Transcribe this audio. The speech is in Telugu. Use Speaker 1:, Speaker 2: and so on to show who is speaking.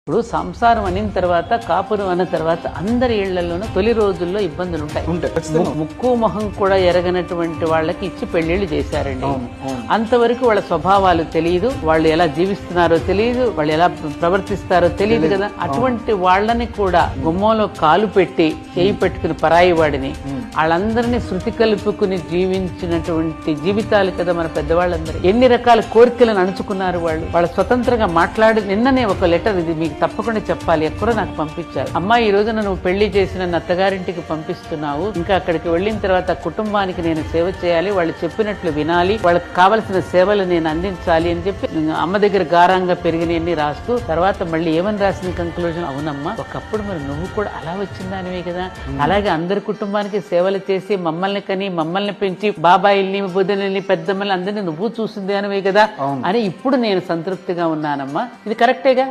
Speaker 1: ఇప్పుడు సంసారం అనిన తర్వాత కాపురం అన్న తర్వాత అందరి ఇళ్లలోనూ తొలి రోజుల్లో ఇబ్బందులు ఉంటాయి. ముక్కు మొహం కూడా ఎరగనటువంటి వాళ్ళకి ఇచ్చి పెళ్లిళ్ళు చేశారండి. అంతవరకు వాళ్ళ స్వభావాలు తెలియదు, వాళ్ళు ఎలా జీవిస్తున్నారో తెలియదు, వాళ్ళు ఎలా ప్రవర్తిస్తారో తెలియదు కదా. అటువంటి వాళ్ళని కూడా గుమ్మంలో కాలు పెట్టి చేయి పెట్టుకుని పరాయి వాడిని వాళ్ళందరినీ శృతి కలుపుకుని జీవించినటువంటి జీవితాలు కదా మన పెద్దవాళ్ళందరూ. ఎన్ని రకాల కోరికలను అణుచుకున్నారు వాళ్ళు. వాళ్ళ స్వతంత్రంగా మాట్లాడి నిన్ననే ఒక లెటర్, ఇది మీకు తప్పకుండా చెప్పాలి, ఎక్కడో నాకు పంపించారు. అమ్మా, ఈ రోజున నువ్వు పెళ్లి చేసిన అత్తగారింటికి పంపిస్తున్నావు, ఇంకా అక్కడికి వెళ్ళిన తర్వాత కుటుంబానికి నేను సేవ చేయాలి, వాళ్ళు చెప్పినట్లు వినాలి, వాళ్ళకి కావలసిన సేవలు నేను అందించాలి అని చెప్పి అమ్మ దగ్గర గారంగా పెరిగినన్ని రాస్తూ తర్వాత మళ్ళీ ఏమని రాసిన కంక్లూజన్, అవునమ్మా ఒకప్పుడు మరి నువ్వు కూడా అలా వచ్చిందానివే కదా, అలాగే అందరి కుటుంబానికి సేవలు చేసి మమ్మల్ని కని మమ్మల్ని పెంచి బాబాయిల్ని బుద్ధుల్ని పెద్దమ్మల్ని అందరినీ నువ్వు చూసింది అనివే కదా అని ఇప్పుడు నేను సంతృప్తిగా ఉన్నానమ్మా. ఇది కరెక్టేగా.